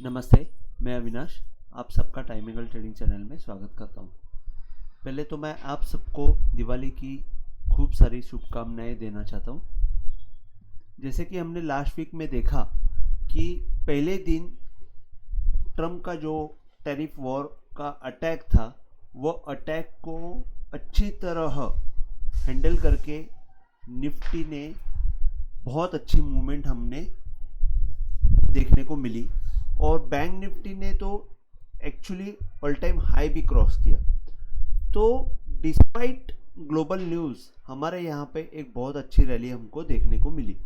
नमस्ते, मैं अविनाश। आप सबका टाइम एंगल ट्रेडिंग चैनल में स्वागत करता हूं। पहले तो मैं आप सबको दिवाली की खूब सारी शुभकामनाएं देना चाहता हूं। जैसे कि हमने लास्ट वीक में देखा कि पहले दिन ट्रम्प का जो टैरिफ वॉर का अटैक था, वो अटैक को अच्छी तरह हैंडल करके निफ्टी ने बहुत अच्छी मूवमेंट हमने देखने को मिली और बैंक निफ्टी ने तो एक्चुअली ऑल टाइम हाई भी क्रॉस किया। तो डिस्पाइट ग्लोबल न्यूज़ हमारे यहाँ पे एक बहुत अच्छी रैली हमको देखने को मिली।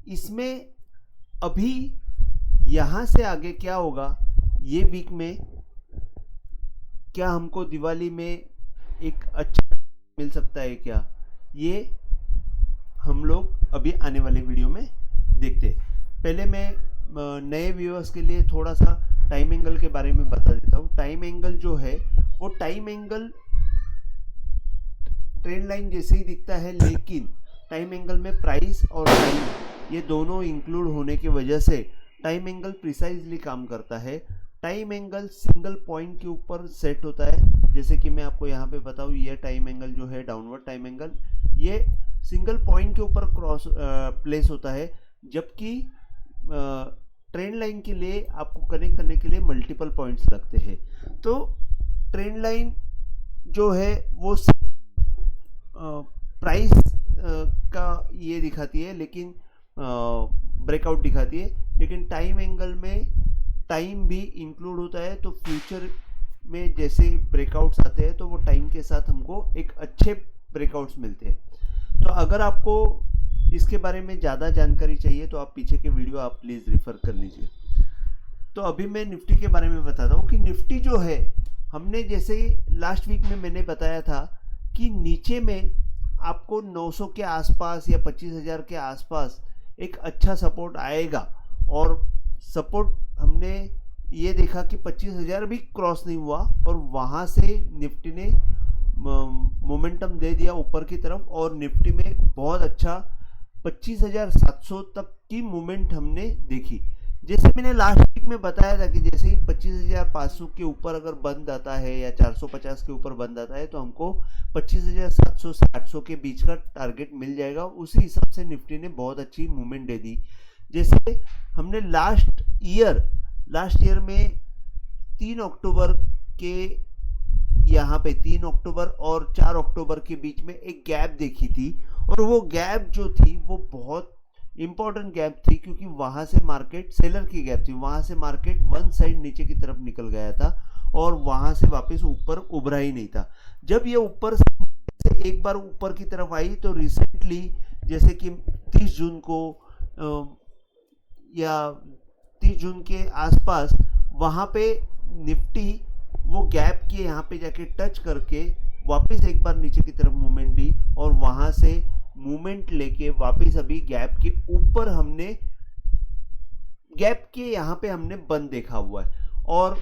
इसमें अभी यहाँ से आगे क्या होगा, ये वीक में क्या हमको दिवाली में एक अच्छा मिल सकता है क्या, ये हम लोग अभी आने वाले वीडियो में देखते हैं। पहले मैं नए व्यूअर्स के लिए थोड़ा सा टाइम एंगल के बारे में बता देता हूँ। टाइम एंगल जो है वो टाइम एंगल ट्रेंड लाइन जैसे ही दिखता है, लेकिन टाइम एंगल में प्राइस और टाइम ये दोनों इंक्लूड होने की वजह से टाइम एंगल प्रिसाइजली काम करता है। टाइम एंगल सिंगल पॉइंट के ऊपर सेट होता है। जैसे कि मैं आपको यहाँ पे बताऊँ, ये टाइम एंगल जो है डाउनवर्ड टाइम एंगल, ये सिंगल पॉइंट के ऊपर क्रॉस प्लेस होता है, जबकि ट्रेंड लाइन के लिए आपको कनेक्ट करने के लिए मल्टीपल पॉइंट्स लगते हैं। तो ट्रेंड लाइन जो है वो प्राइस का ये दिखाती है, लेकिन ब्रेकआउट दिखाती है, लेकिन टाइम एंगल में टाइम भी इंक्लूड होता है। तो फ्यूचर में जैसे ब्रेकआउट्स आते हैं तो वो टाइम के साथ हमको एक अच्छे ब्रेकआउट्स मिलते हैं। तो अगर आपको इसके बारे में ज़्यादा जानकारी चाहिए तो आप पीछे के वीडियो आप प्लीज़ रेफर कर लीजिए। तो अभी मैं निफ्टी के बारे में बताता हूँ कि निफ्टी जो है, हमने जैसे लास्ट वीक में मैंने बताया था कि नीचे में आपको 900 के आसपास या 25,000 के आसपास एक अच्छा सपोर्ट आएगा, और सपोर्ट हमने ये देखा कि 25,000 भी क्रॉस नहीं हुआ और वहाँ से निफ्टी ने मोमेंटम दे दिया ऊपर की तरफ, और निफ्टी में बहुत अच्छा 25,700 तक की मूवमेंट हमने देखी। जैसे मैंने लास्ट वीक में बताया था कि जैसे ही 25,500 के ऊपर अगर बंद आता है या 450 के ऊपर बंद आता है तो हमको 25,700 से 800 के बीच का टारगेट मिल जाएगा। उसी हिसाब से निफ्टी ने बहुत अच्छी मूवमेंट दे दी। जैसे हमने लास्ट ईयर में 3 अक्टूबर के यहाँ पे 3 अक्टूबर और 4 अक्टूबर के बीच में एक गैप देखी थी, और वो गैप जो थी वो बहुत इंपॉर्टेंट गैप थी, क्योंकि वहां से मार्केट सेलर की गैप थी। वहां से मार्केट वन साइड नीचे की तरफ निकल गया था और वहां से वापस ऊपर उभरा ही नहीं था। जब ये ऊपर से एक बार ऊपर की तरफ आई तो रिसेंटली जैसे कि 30 जून को या 30 जून के आसपास वहां पे निफ्टी वो गैप के यहाँ पे जाके टच करके वापस एक बार नीचे की तरफ मूवमेंट दी, और वहां से मूवमेंट लेके वापस अभी गैप के ऊपर हमने गैप के यहाँ पे हमने बंद देखा हुआ है। और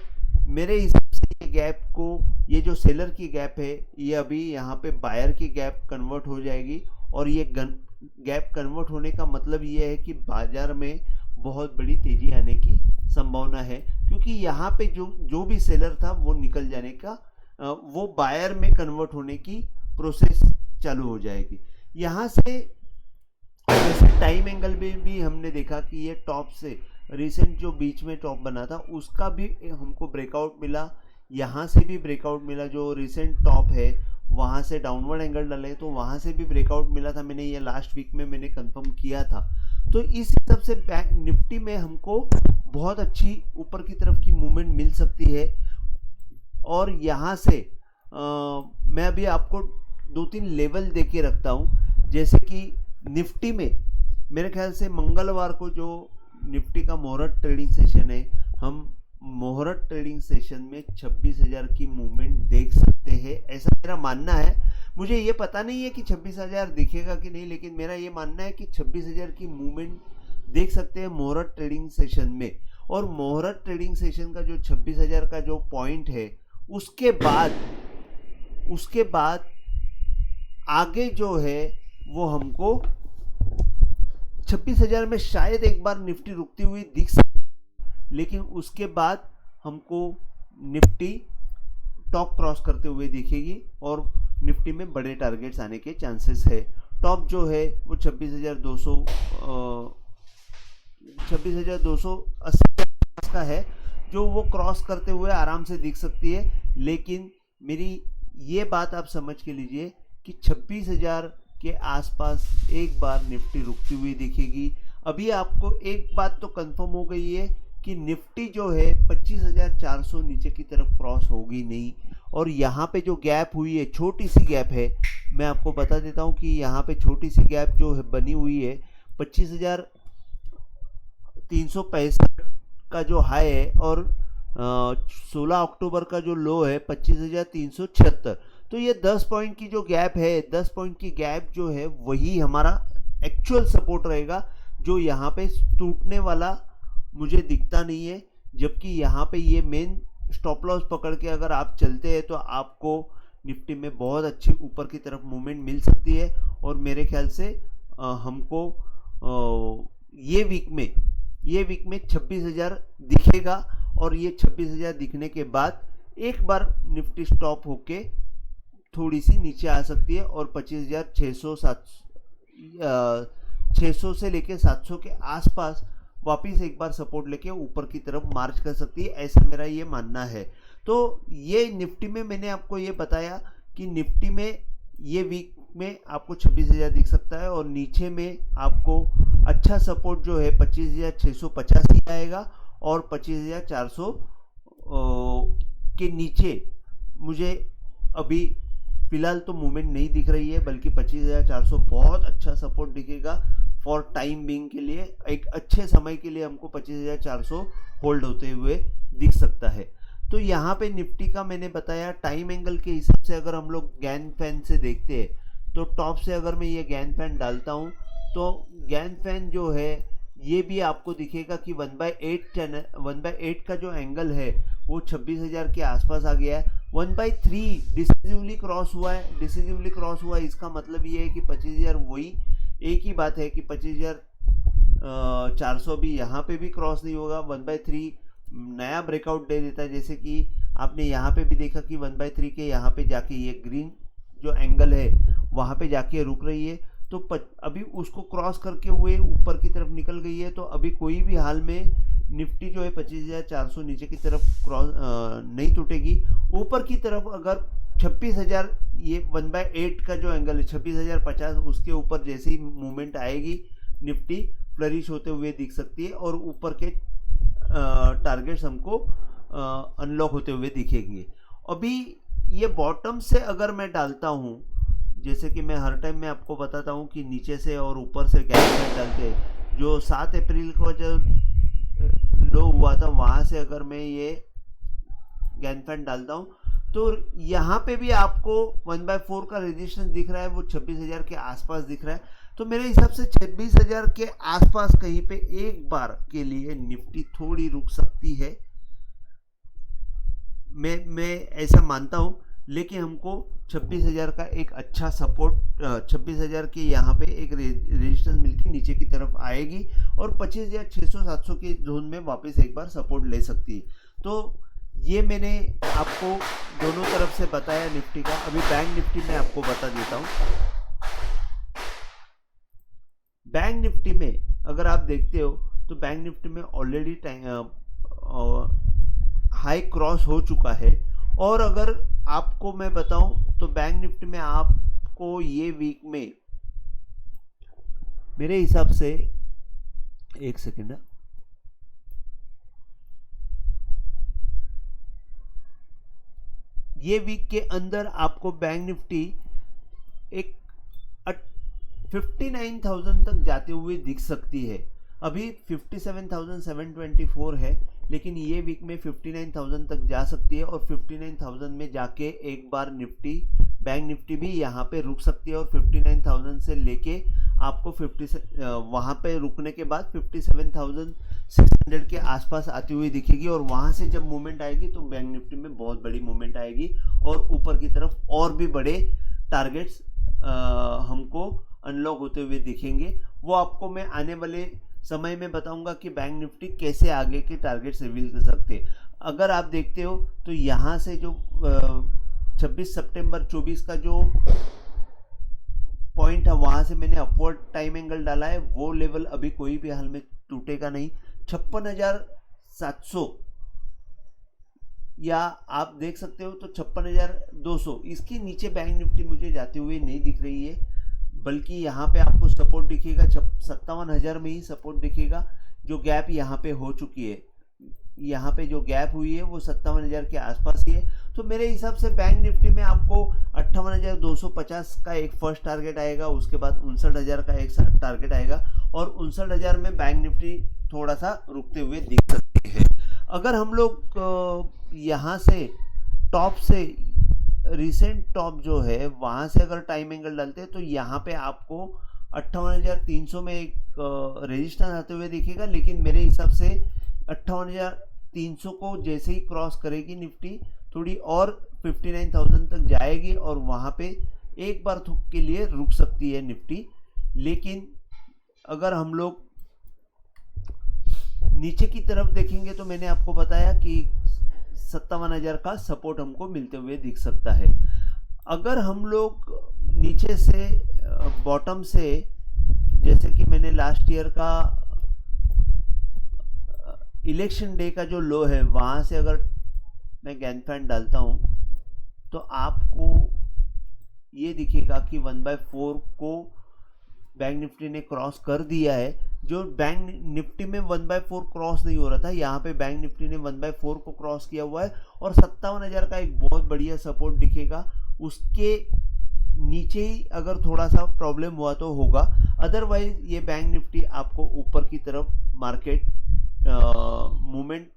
मेरे हिसाब से ये गैप को, ये जो सेलर की गैप है, ये अभी यहाँ पे बायर की गैप कन्वर्ट हो जाएगी, और ये गैप कन्वर्ट होने का मतलब ये है कि बाजार में बहुत बड़ी तेजी आने की संभावना है, क्योंकि यहाँ पे जो भी सेलर था वो निकल जाने का, वो बायर में कन्वर्ट होने की प्रोसेस चालू हो जाएगी। यहाँ से जैसे टाइम एंगल में भी हमने देखा कि ये टॉप से रिसेंट जो बीच में टॉप बना था उसका भी हमको ब्रेकआउट मिला, यहाँ से भी ब्रेकआउट मिला। जो रिसेंट टॉप है वहाँ से डाउनवर्ड एंगल डाले तो वहाँ से भी ब्रेकआउट मिला था। मैंने ये लास्ट वीक में मैंने कंफर्म किया था। तो इस हिसाब से बैंक निफ्टी में हमको बहुत अच्छी ऊपर की तरफ की मूवमेंट मिल सकती है। और यहाँ से मैं अभी आपको 2-3 लेवल दे के रखता हूँ। जैसे कि निफ्टी में मेरे ख्याल से मंगलवार को जो निफ्टी का मुहूर्त ट्रेडिंग सेशन है, हम मुहूर्त ट्रेडिंग सेशन में 26,000 की मूवमेंट देख सकते हैं, ऐसा मेरा मानना है। मुझे ये पता नहीं है कि 26,000 दिखेगा कि नहीं, लेकिन मेरा ये मानना है कि 26,000 की मूवमेंट देख सकते हैं मुहूर्त ट्रेडिंग सेशन में। और मुहूर्त ट्रेडिंग सेशन का जो 26,000 का जो पॉइंट है, उसके बाद आगे जो है वो हमको 26,000 में शायद एक बार निफ्टी रुकती हुई दिख सकती है। लेकिन उसके बाद हमको निफ्टी टॉप क्रॉस करते हुए दिखेगी और निफ्टी में बड़े टारगेट्स आने के चांसेस है। टॉप जो है वो 26,280 का है, जो वो क्रॉस करते हुए आराम से दिख सकती है। लेकिन मेरी ये बात आप समझ के लीजिए कि 26,000 के आसपास एक बार निफ्टी रुकती हुई दिखेगी। अभी आपको एक बात तो कंफर्म हो गई है कि निफ्टी जो है 25,400 नीचे की तरफ क्रॉस होगी नहीं। और यहाँ पे जो गैप हुई है, छोटी सी गैप है, मैं आपको बता देता हूँ कि यहाँ पे छोटी सी गैप जो है बनी हुई है 25,365 का जो हाई है और 16 अक्टूबर का जो लो है 25,376। तो ये 10 पॉइंट की जो गैप है, 10 पॉइंट की गैप जो है वही हमारा एक्चुअल सपोर्ट रहेगा, जो यहाँ पे टूटने वाला मुझे दिखता नहीं है। जबकि यहाँ पे ये मेन स्टॉप लॉस पकड़ के अगर आप चलते हैं तो आपको निफ्टी में बहुत अच्छी ऊपर की तरफ मूवमेंट मिल सकती है। और मेरे ख्याल से हमको ये वीक में 26,000 दिखेगा और ये 26,000 दिखने के बाद एक बार निफ्टी स्टॉप होके थोड़ी सी नीचे आ सकती है और 25,600 से लेके 700 के आसपास वापिस एक बार सपोर्ट लेके ऊपर की तरफ मार्च कर सकती है, ऐसा मेरा ये मानना है। तो ये निफ्टी में मैंने आपको ये बताया कि निफ्टी में ये वीक में आपको 26,000 दिख सकता है और नीचे में आपको अच्छा सपोर्ट जो है 25,650 ही आएगा और 25,400 के नीचे मुझे अभी फिलहाल तो मूवमेंट नहीं दिख रही है, बल्कि 25,400 बहुत अच्छा सपोर्ट दिखेगा फॉर टाइम बिंग के लिए। एक अच्छे समय के लिए हमको 25,400 होल्ड होते हुए दिख सकता है। तो यहाँ पे निफ्टी का मैंने बताया टाइम एंगल के हिसाब से अगर हम लोग गैन फैन से देखते हैं तो टॉप से अगर मैं ये गैन फैन डालता हूँ तो गैन फैन जो है ये भी आपको दिखेगा कि 1/8 का जो एंगल है वो 26,000 के आसपास आ गया है। 1/3 डिसिसिवली क्रॉस हुआ है। इसका मतलब ये है कि 25,000 वही एक ही बात है कि 25,400 भी यहाँ पे भी क्रॉस नहीं होगा। 1/3 नया ब्रेकआउट दे देता है, जैसे कि आपने यहाँ पे भी देखा कि 1/3 के यहाँ पे जाके ये ग्रीन जो एंगल है वहाँ पे जाके रुक रही है। तो अभी उसको क्रॉस करके हुए ऊपर की तरफ निकल गई है। तो अभी कोई भी हाल में निफ्टी जो है 25,400 नीचे की तरफ क्रॉस नहीं टूटेगी। ऊपर की तरफ अगर 26,000 ये 1/8 का जो एंगल है 26,050 उसके ऊपर जैसे ही मूवमेंट आएगी निफ्टी फ्लरिश होते हुए दिख सकती है और ऊपर के टारगेट्स हमको अनलॉक होते हुए दिखेंगे। अभी ये बॉटम से अगर मैं डालता हूँ, जैसे कि मैं हर टाइम में आपको बताता हूँ कि नीचे से और ऊपर से गैप डालते, जो 7 अप्रैल को जो लो हुआ था वहाँ से अगर मैं ये गैन फैन डालता हूँ तो यहाँ पे भी आपको 1/4 का रेजिस्टेंस दिख रहा है, वो 26,000 के आसपास दिख रहा है। तो मेरे हिसाब से 26,000 के आसपास कहीं पे एक बार के लिए निफ्टी थोड़ी रुक सकती है, मैं ऐसा मानता हूँ। लेकिन हमको 26,000 का एक अच्छा सपोर्ट 26,000 के यहाँ पे एक रेजिस्टेंस मिलकर नीचे की तरफ आएगी और 25,600-700 के जोन में वापस एक बार सपोर्ट ले सकती है। तो ये मैंने आपको दोनों तरफ से बताया निफ्टी का। अभी बैंक निफ्टी में आपको बता देता हूँ। बैंक निफ्टी में अगर आप देखते हो तो बैंक निफ्टी में ऑलरेडी हाई क्रॉस हो चुका है। और अगर आपको मैं बताऊं तो बैंक निफ्टी में आपको ये वीक में मेरे हिसाब से, एक सेकेंड, ये वीक के अंदर आपको बैंक निफ्टी एक 59,000 तक जाते हुए दिख सकती है। अभी 57,724 है, लेकिन ये वीक में 59,000 तक जा सकती है और 59,000 में जाके एक बार निफ्टी बैंक निफ्टी भी यहाँ पे रुक सकती है और 59,000 से लेके आपको वहाँ पे रुकने के बाद 57,600 के आसपास आती हुई दिखेगी। और वहाँ से जब मूवमेंट आएगी तो बैंक निफ्टी में बहुत बड़ी मूवमेंट आएगी और ऊपर की तरफ और भी बड़े टारगेट्स हमको अनलॉक होते हुए दिखेंगे। वो आपको मैं आने वाले समय में बताऊंगा कि बैंक निफ्टी कैसे आगे के टारगेट रिवील कर सकते हैं। अगर आप देखते हो तो यहाँ से जो 26 सितंबर 24 का जो पॉइंट है वहां से मैंने अपवर्ड टाइम एंगल डाला है, वो लेवल अभी कोई भी हाल में टूटेगा नहीं। 56,700 या आप देख सकते हो तो 56,200, इसके नीचे बैंक निफ्टी मुझे जाते हुए नहीं दिख रही है, बल्कि यहाँ पे आपको सपोर्ट दिखेगा 57,000 में ही सपोर्ट दिखेगा। जो गैप यहाँ पे हो चुकी है, यहाँ पे जो गैप हुई है वो 57,000 के आसपास ही है। तो मेरे हिसाब से बैंक निफ्टी में आपको 58,250 का एक फर्स्ट टारगेट आएगा, उसके बाद 59,000 का एक टारगेट आएगा, और 59,000 में बैंक निफ्टी थोड़ा सा रुकते हुए दिख सकती है। अगर हम लोग यहाँ से टॉप से रिसेंट टॉप जो है वहाँ से अगर टाइम एंगल डालते हैं तो यहाँ पे आपको 58,300 में एक रेजिस्टेंस आते हुए दिखेगा, लेकिन मेरे हिसाब से 58,300 को जैसे ही क्रॉस करेगी निफ्टी थोड़ी और 59,000 तक जाएगी और वहाँ पे एक बार के लिए रुक सकती है निफ्टी। लेकिन अगर हम लोग नीचे की तरफ देखेंगे तो मैंने आपको बताया कि 57,000 का सपोर्ट हमको मिलते हुए दिख सकता है। अगर हम लोग नीचे से बॉटम से, जैसे कि मैंने लास्ट ईयर का इलेक्शन डे का जो लो है वहाँ से अगर मैं गैनफैन डालता हूँ तो आपको ये दिखेगा कि 1/4 को बैंक निफ्टी ने क्रॉस कर दिया है। जो बैंक निफ्टी में 1/4 क्रॉस नहीं हो रहा था, यहाँ पे बैंक निफ्टी ने 1/4 को क्रॉस किया हुआ है और 57,000 का एक बहुत बढ़िया सपोर्ट दिखेगा। उसके नीचे ही अगर थोड़ा सा प्रॉब्लम हुआ तो होगा, अदरवाइज ये बैंक निफ्टी आपको ऊपर की तरफ मार्केट मूवमेंट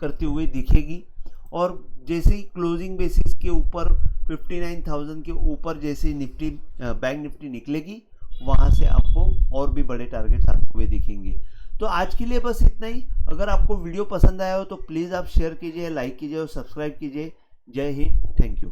करती हुई दिखेगी। और जैसे ही क्लोजिंग बेसिस के ऊपर 59,000 के ऊपर जैसे निफ्टी बैंक निफ्टी निकलेगी, वहां से आपको और भी बड़े टारगेट्स आते हुए दिखेंगे। तो आज के लिए बस इतना ही। अगर आपको वीडियो पसंद आया हो तो प्लीज़ आप शेयर कीजिए, लाइक कीजिए और सब्सक्राइब कीजिए। जय हिंद, थैंक यू।